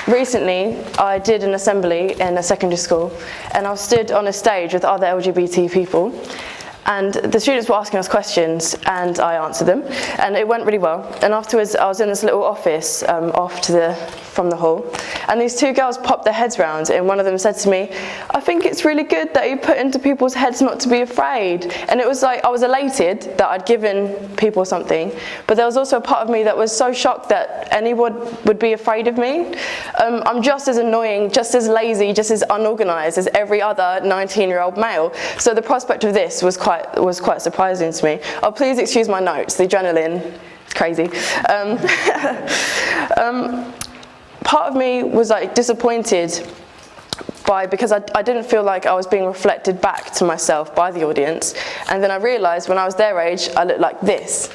recently, I did an assembly in a secondary school, and I stood on a stage with other LGBT people, and the students were asking us questions, and I answered them, and it went really well. And afterwards, I was in this little office from the hall, and these two girls popped their heads round, and one of them said to me, "I think it's really good that you put into people's heads not to be afraid." And it was like, I was elated that I'd given people something, but there was also a part of me that was so shocked that anyone would be afraid of me. I'm just as annoying, just as lazy, just as unorganised as every other 19-year-old male. So the prospect of this was quite surprising to me. Oh, please excuse my notes, the adrenaline, it's crazy. Part of me was like disappointed because I didn't feel like I was being reflected back to myself by the audience, and then I realised when I was their age I looked like this.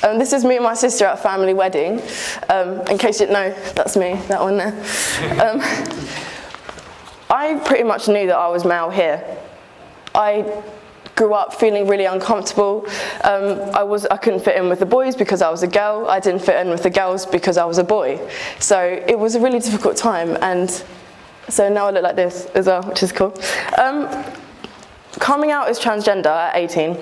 This is me and my sister at a family wedding. In case you didn't know, that's me, that one there. I pretty much knew that I was male here. I grew up feeling really uncomfortable. I couldn't fit in with the boys because I was a girl. I didn't fit in with the girls because I was a boy. So it was a really difficult time, and so now I look like this as well, which is cool. Coming out as transgender at 18,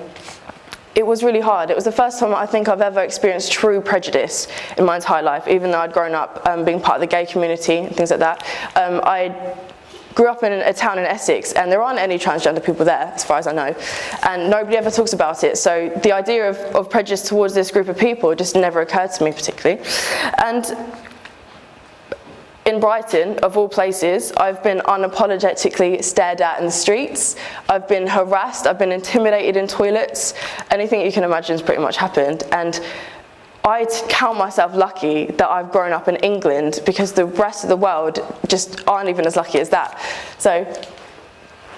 it was really hard. It was the first time I think I've ever experienced true prejudice in my entire life, even though I'd grown up being part of the gay community and things like that. I grew up in a town in Essex, and there aren't any transgender people there, as far as I know, and nobody ever talks about it. So the idea of prejudice towards this group of people just never occurred to me particularly. And in Brighton, of all places, I've been unapologetically stared at in the streets. I've been harassed, I've been intimidated in toilets. Anything you can imagine has pretty much happened. And I count myself lucky that I've grown up in England, because the rest of the world just aren't even as lucky as that. So,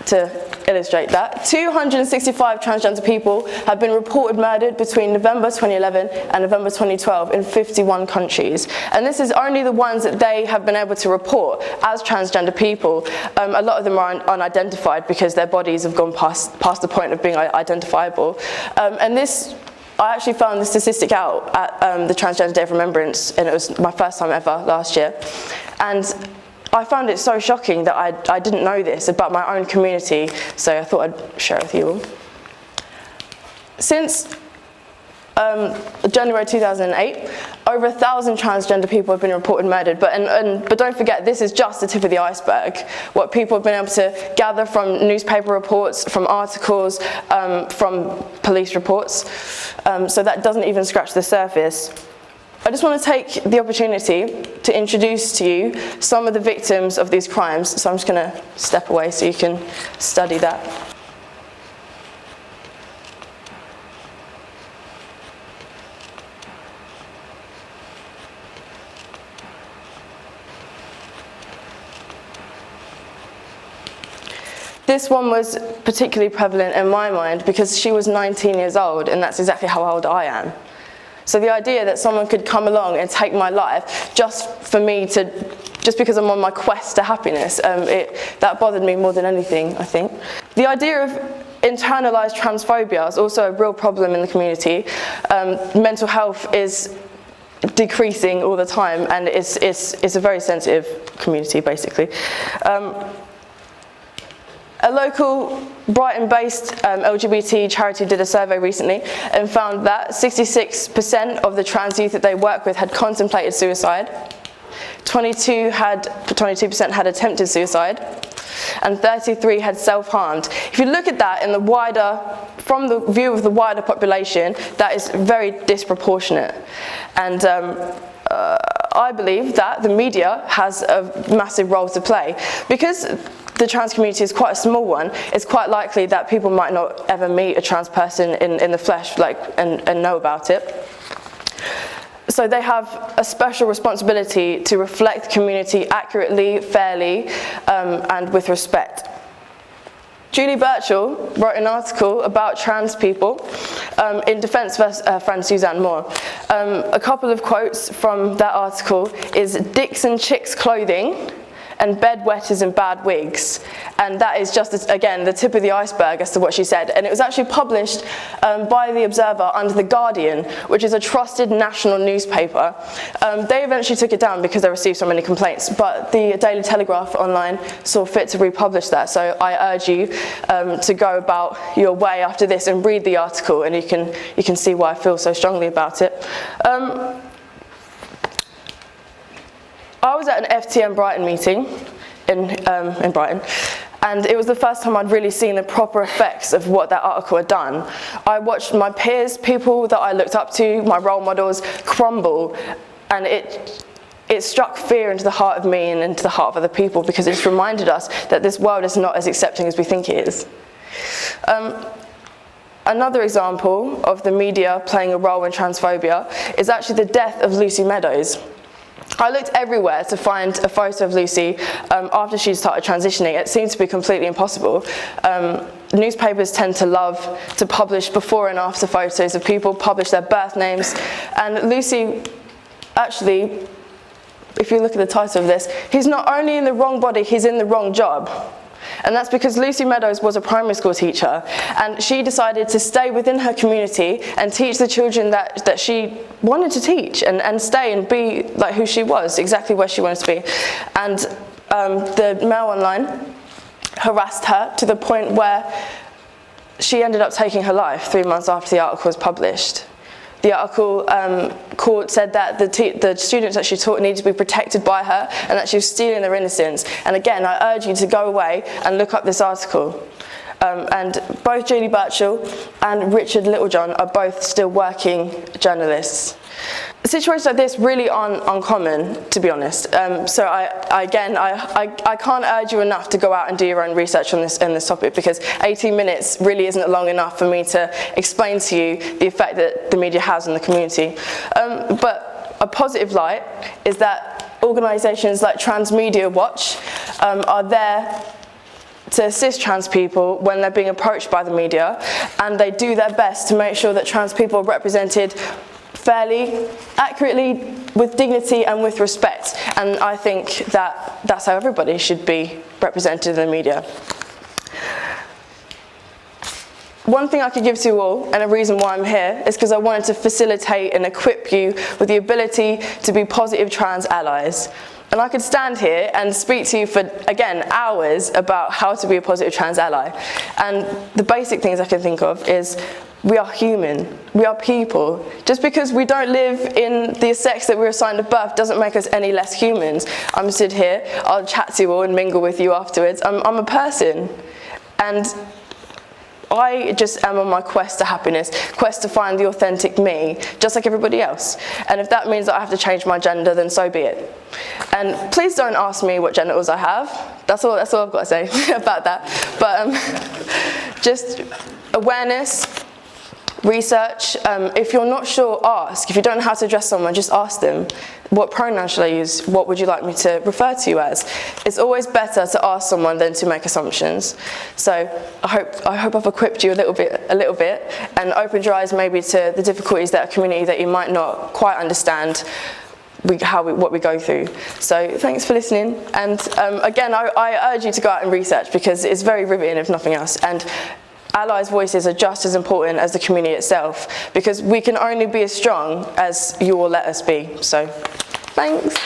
to illustrate that, 265 transgender people have been reported murdered between November 2011 and November 2012 in 51 countries. And this is only the ones that they have been able to report as transgender people. A lot of them are unidentified because their bodies have gone past the point of being identifiable. And this, I actually found the statistic out at the Transgender Day of Remembrance, and it was my first time ever last year. And I found it so shocking that I didn't know this about my own community, so I thought I'd share it with you all. Since January 2008, over 1,000 transgender people have been reported murdered, but don't forget, this is just the tip of the iceberg. What people have been able to gather from newspaper reports, from articles, from police reports, so that doesn't even scratch the surface. I just want to take the opportunity to introduce to you some of the victims of these crimes, so I'm just going to step away so you can study that. This one was particularly prevalent in my mind because she was 19 years old, and that's exactly how old I am. So the idea that someone could come along and take my life just because I'm on my quest to happiness, that bothered me more than anything, I think. The idea of internalized transphobia is also a real problem in the community. Mental health is decreasing all the time, and it's a very sensitive community, basically. A local Brighton-based LGBT charity did a survey recently and found that 66% of the trans youth that they work with had contemplated suicide, 22% had attempted suicide, and 33 had self-harmed. If you look at that in from the view of the wider population, that is very disproportionate. And I believe that the media has a massive role to play. Because the trans community is quite a small one, it's quite likely that people might not ever meet a trans person in the flesh and know about it. So they have a special responsibility to reflect the community accurately, fairly, and with respect. Julie Birchall wrote an article about trans people in defence of her friend Suzanne Moore. A couple of quotes from that article is "Dicks and chicks clothing and bedwetters in bad wigs. And that is just, again, the tip of the iceberg as to what she said. And it was actually published by The Observer under The Guardian, which is a trusted national newspaper. They eventually took it down because they received so many complaints, but the Daily Telegraph online saw fit to republish that. So I urge you to go about your way after this and read the article, and you can see why I feel so strongly about it. I was at an FTM Brighton meeting in Brighton, and it was the first time I'd really seen the proper effects of what that article had done. I watched my peers, people that I looked up to, my role models, crumble, and it struck fear into the heart of me and into the heart of other people, because it just reminded us that this world is not as accepting as we think it is. Another example of the media playing a role in transphobia is actually the death of Lucy Meadows. I looked everywhere to find a photo of Lucy after she started transitioning. It seemed to be completely impossible. Newspapers tend to love to publish before and after photos of people, publish their birth names, and Lucy, actually, if you look at the title of this, he's not only in the wrong body, he's in the wrong job. And that's because Lucy Meadows was a primary school teacher, and she decided to stay within her community and teach the children that she wanted to teach, and stay and be like who she was, exactly where she wanted to be. And the Mail Online harassed her to the point where she ended up taking her life 3 months after the article was published. The article said that the students that she taught needed to be protected by her, and that she was stealing their innocence. And again, I urge you to go away and look up this article. And both Julie Burchell and Richard Littlejohn are both still working journalists. Situations like this really aren't uncommon, to be honest. So I can't urge you enough to go out and do your own research on this topic, because 18 minutes really isn't long enough for me to explain to you the effect that the media has on the community. But a positive light is that organisations like Transmedia Watch are there to assist trans people when they're being approached by the media, and they do their best to make sure that trans people are represented fairly, accurately, with dignity and with respect. And I think that that's how everybody should be represented in the media. One thing I could give to you all, and a reason why I'm here, is because I wanted to facilitate and equip you with the ability to be positive trans allies. And I could stand here and speak to you for, again, hours about how to be a positive trans ally. And the basic things I can think of is, we are human, we are people. Just because we don't live in the sex that we're assigned at birth doesn't make us any less humans. I'm stood here, I'll chat to you all and mingle with you afterwards. I'm a person, and I just am on my quest to happiness, quest to find the authentic me, just like everybody else. And if that means that I have to change my gender, then so be it. And please don't ask me what genitals I have. That's all I've got to say about that. But just awareness, research. If you're not sure, ask. If you don't know how to address someone, just ask them. What pronoun should I use? What would you like me to refer to you as? It's always better to ask someone than to make assumptions. So I hope I've equipped you a little bit, and opened your eyes maybe to the difficulties that a community that you might not quite understand what we go through. So thanks for listening, and again, I urge you to go out and research, because it's very riveting, if nothing else. And allies' voices are just as important as the community itself, because we can only be as strong as you all let us be. So, thanks.